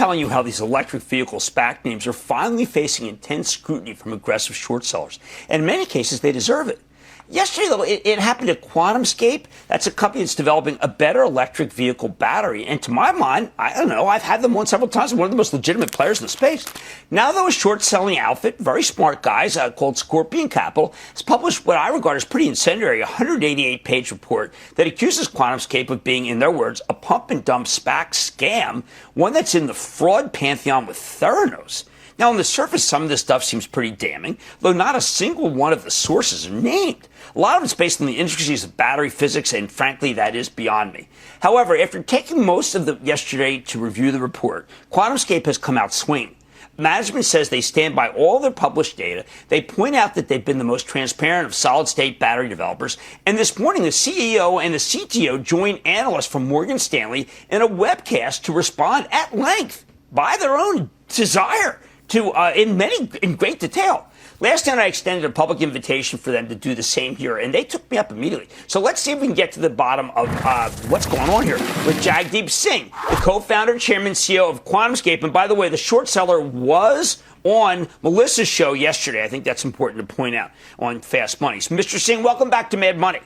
telling you how these electric vehicle SPAC names are finally facing intense scrutiny from aggressive short sellers. And in many cases, they deserve it. Yesterday, though, it happened at QuantumScape. That's a company that's developing a better electric vehicle battery. And to my mind, I don't know, I've had them on several times. One of the most legitimate players in the space. Now, though, a short-selling outfit, very smart guys, called Scorpion Capital, has published what I regard as pretty incendiary, a 188-page report that accuses QuantumScape of being, in their words, a pump-and-dump SPAC scam, one that's in the fraud pantheon with Theranos. Now, on the surface, some of this stuff seems pretty damning, though not a single one of the sources are named. A lot of it's based on the intricacies of battery physics, and frankly, that is beyond me. However, after taking most of the yesterday to review the report, QuantumScape has come out swinging. Management says they stand by all their published data. They point out that they've been the most transparent of solid-state battery developers. And this morning, the CEO and the CTO joined analysts from Morgan Stanley in a webcast to respond at length, by their own desire, to in great detail. Last night, I extended a public invitation for them to do the same here, and they took me up immediately. So let's see if we can get to the bottom of what's going on here with Jagdeep Singh, the co-founder, chairman, CEO of QuantumScape. And by the way, the short seller was on Melissa's show yesterday. I think that's important to point out on Fast Money. So, Mr. Singh, welcome back to Mad Money.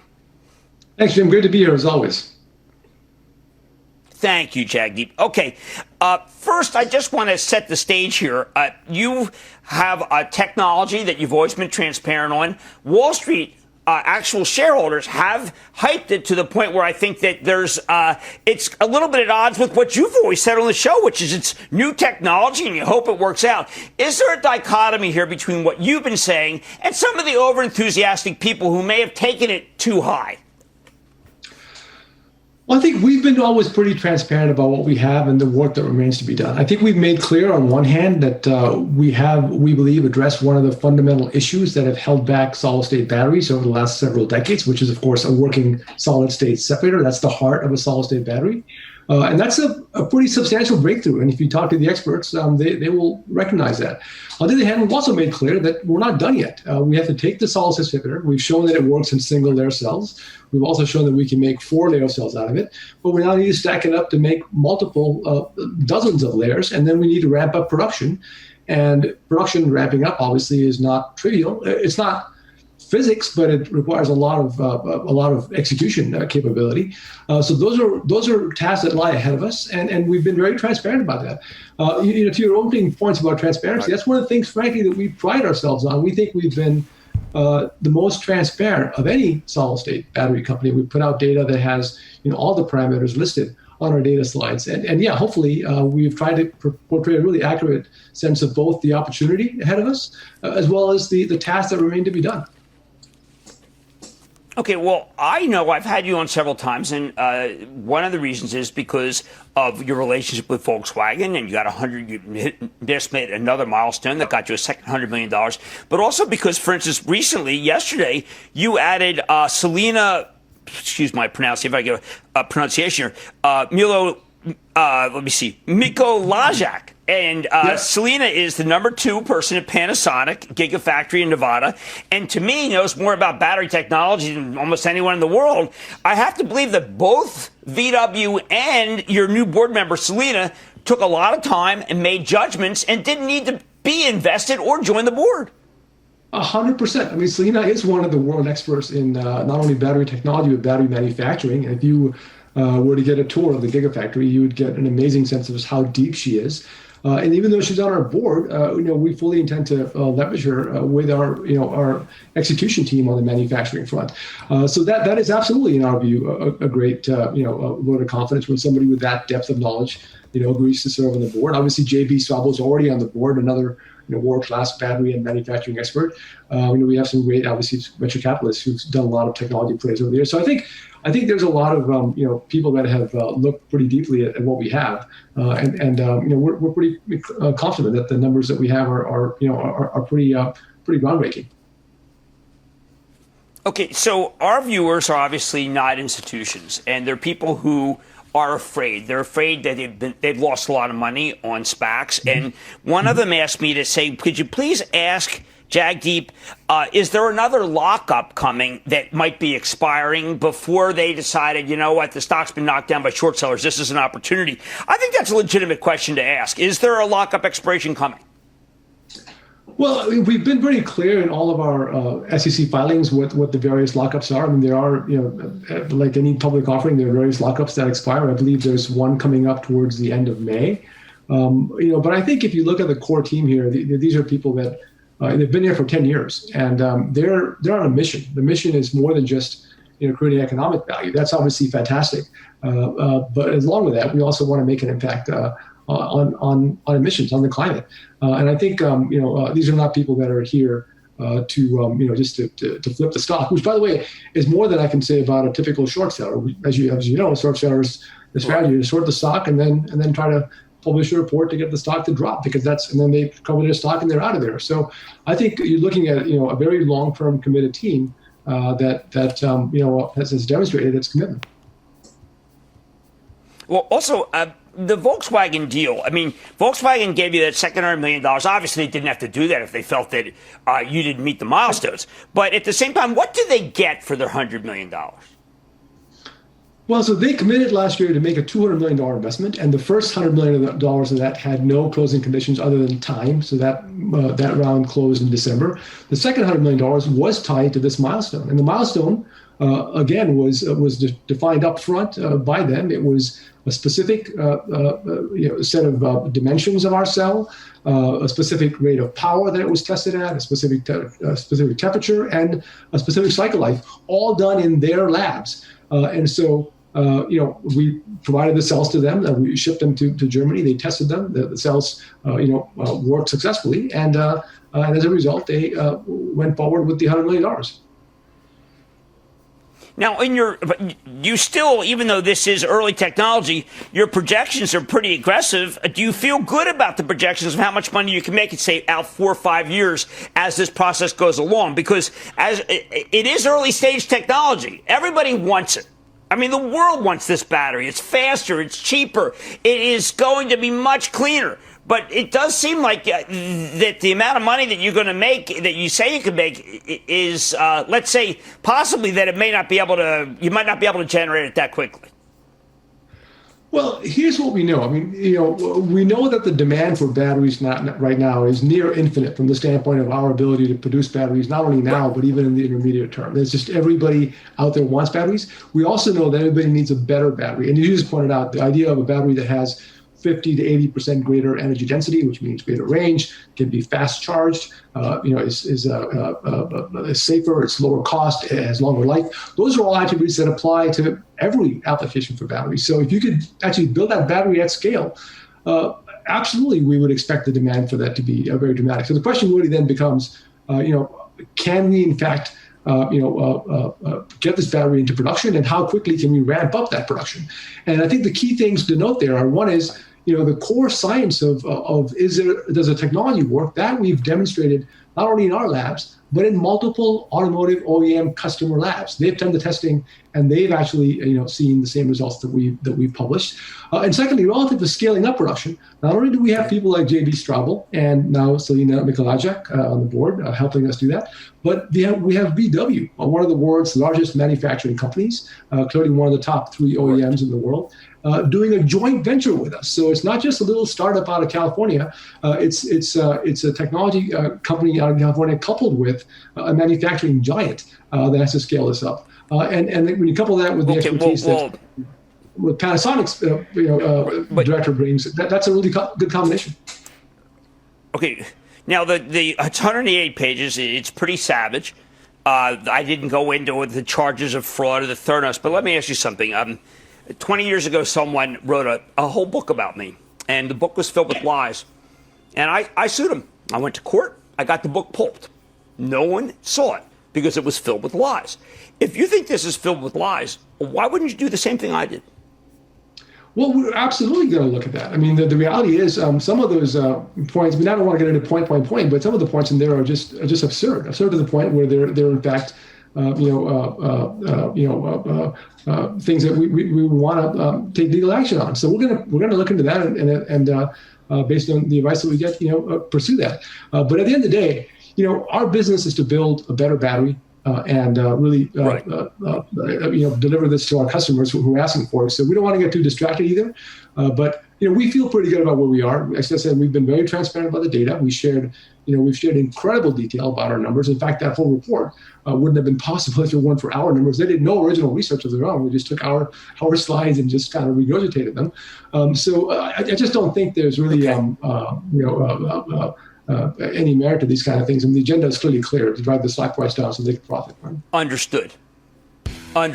Thanks, Jim. Great to be here, as always. Thank you, Jagdeep. Okay, first, I just want to set the stage here. You have a technology that you've always been transparent on. Wall Street, actual shareholders, have hyped it to the point where I think that it's a little bit at odds with what you've always said on the show, which is it's new technology and you hope it works out. Is there a dichotomy here between what you've been saying and some of the overenthusiastic people who may have taken it too high? Well, I think we've been always pretty transparent about what we have and the work that remains to be done. I think we've made clear on one hand that we believe, addressed one of the fundamental issues that have held back solid-state batteries over the last several decades, which is, of course, a working solid-state separator. That's the heart of a solid-state battery. And that's a pretty substantial breakthrough. And if you talk to the experts, they will recognize that. On the other hand, we've also made clear that we're not done yet. We have to take the solid-state separator. We've shown that it works in single-layer cells. We've also shown that we can make 4-layer cells out of it. But we now need to stack it up to make multiple dozens of layers. And then we need to ramp up production. And production ramping up, obviously, is not trivial. It's not physics, but it requires a lot of execution capability. So those are tasks that lie ahead of us, and we've been very transparent about that. To your opening points about transparency, That's one of the things, frankly, that we pride ourselves on. We think we've been the most transparent of any solid-state battery company. We put out data that has all the parameters listed on our data slides, and hopefully we've tried to portray a really accurate sense of both the opportunity ahead of us as well as the tasks that remain to be done. Okay, well, I know I've had you on several times, and one of the reasons is because of your relationship with Volkswagen, and you just made another milestone that got you a second $100 million, but also because, for instance, yesterday, you added Selena, excuse my pronunciation, if I get a pronunciation here, Miko Lajak. And yes. Selena is the number 2 person at Panasonic Gigafactory in Nevada, and to me knows more about battery technology than almost anyone in the world. I have to believe that both VW and your new board member, Selena, took a lot of time and made judgments and didn't need to be invested or join the board. 100%. I mean, Selena is one of the world experts in not only battery technology, but battery manufacturing. And if you were to get a tour of the Gigafactory, you would get an amazing sense of just how deep she is. And even though she's on our board, we fully intend to leverage her with our execution team on the manufacturing front. So that is absolutely, in our view, a great vote of confidence when somebody with that depth of knowledge agrees to serve on the board. Obviously, JB Swabo is already on the board, another world-class battery and manufacturing expert. We have some great, obviously, venture capitalists who've done a lot of technology plays over there. So I think there's a lot of people that have looked pretty deeply at what we have, and we're pretty confident that the numbers that we have are pretty groundbreaking. Okay, so our viewers are obviously not institutions, and they're people who are afraid. They're afraid that they've lost a lot of money on SPACs, and one of them asked me to say, could you please ask Jagdeep, is there another lockup coming that might be expiring before they decided, you know what, the stock's been knocked down by short sellers, this is an opportunity? I think that's a legitimate question to ask. Is there a lockup expiration coming? Well, I mean, we've been very clear in all of our SEC filings what the various lockups are. I mean, there are, like any public offering, there are various lockups that expire. I believe there's one coming up towards the end of May. But I think if you look at the core team here, these are people that they've been here for 10 years, and they're on a mission. The mission is more than just creating economic value. That's obviously fantastic, but along with that, we also want to make an impact on emissions, on the climate. And I think these are not people that are here just to flip the stock, which, by the way, is more than I can say about a typical short seller. As you know, short sellers, the strategy is short the stock and then try to publish a report to get the stock to drop, and then they cover their stock and they're out of there. So I think you're looking at a very long-term committed team that has demonstrated its commitment. Well, also, the Volkswagen deal, I mean, Volkswagen gave you that second $100 million. Obviously, they didn't have to do that if they felt that you didn't meet the milestones. But at the same time, what do they get for their $100 million? Well, so they committed last year to make a $200 million investment, and the first $100 million of that had no closing conditions other than time. So that round closed in December. The second $100 million was tied to this milestone, and the milestone, again, was defined up front by them. It was a specific set of dimensions of our cell, a specific rate of power that it was tested at, a specific temperature, and a specific cycle life, all done in their labs. And so, we provided the cells to them. We shipped them to Germany. They tested them. The cells, worked successfully, and as a result, they went forward with the $100 million. Now, you still, even though this is early technology, your projections are pretty aggressive. Do you feel good about the projections of how much money you can make it, say, out 4 or 5 years as this process goes along? Because as it is early stage technology, everybody wants it. I mean, the world wants this battery. It's faster. It's cheaper. It is going to be much cleaner. But it does seem like that the amount of money that you're going to make, that you say you can make, is, let's say, possibly that you might not be able to generate it that quickly. Well, here's what we know. I mean, we know that the demand for batteries right now is near infinite from the standpoint of our ability to produce batteries, not only now, but even in the intermediate term. There's just everybody out there wants batteries. We also know that everybody needs a better battery. And you just pointed out the idea of a battery that has 50 to 80% greater energy density, which means greater range, can be fast charged, is safer, it's lower cost, it has longer life. Those are all attributes that apply to every application for batteries. So if you could actually build that battery at scale, absolutely we would expect the demand for that to be very dramatic. So the question really then becomes, can we in fact get this battery into production, and how quickly can we ramp up that production? And I think the key things to note there are, one is, the core science of does the technology work? That we've demonstrated not only in our labs, but in multiple automotive OEM customer labs. They've done the testing, and they've actually seen the same results that we've published. And secondly, relative to scaling up production, not only do we have people like J.B. Straubel and now Selena Mikolajczak on the board helping us do that, but we have VW, one of the world's largest manufacturing companies, clearly one of the top 3 OEMs in the world, doing a joint venture with us. So it's not just a little startup out of California. It's a technology company out of California coupled with a manufacturing giant that has to scale this up. And when you couple that with the expertise that Panasonic's director brings, that's a really good combination. Okay. Now, the 188 pages, it's pretty savage. I didn't go into the charges of fraud or the Theranos, but let me ask you something. 20 years ago, someone wrote a whole book about me, and the book was filled with lies. And I sued him. I went to court. I got the book pulped. No one saw it because it was filled with lies. If you think this is filled with lies, why wouldn't you do the same thing I did? Well, we're absolutely going to look at that. I mean, the reality is some of those points, I don't want to get into point, but some of the points in there are just absurd to the point where they're in fact, things that we want to take legal action on. So we're going to look into that and based on the advice that we get, pursue that. But at the end of the day, our business is to build a better battery and really deliver this to our customers who are asking for it. So we don't want to get too distracted either. But we feel pretty good about where we are. As I said, we've been very transparent about the data. We've shared incredible detail about our numbers. In fact, that whole report wouldn't have been possible if it weren't for our numbers. They did no original research of their own. We just took our slides and just kind of regurgitated them. So I just don't think there's really any merit to these kind of things. I mean, the agenda is clearly clear to drive the stock price down so they can profit. Right? Understood. All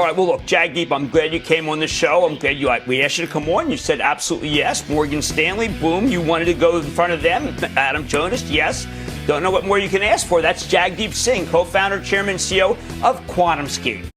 right. Well, look, Jagdeep, I'm glad you came on the show. I'm glad we asked you to come on. You said absolutely yes. Morgan Stanley, boom. You wanted to go in front of them. Adam Jonas, yes. Don't know what more you can ask for. That's Jagdeep Singh, co-founder, chairman, CEO of QuantumScape.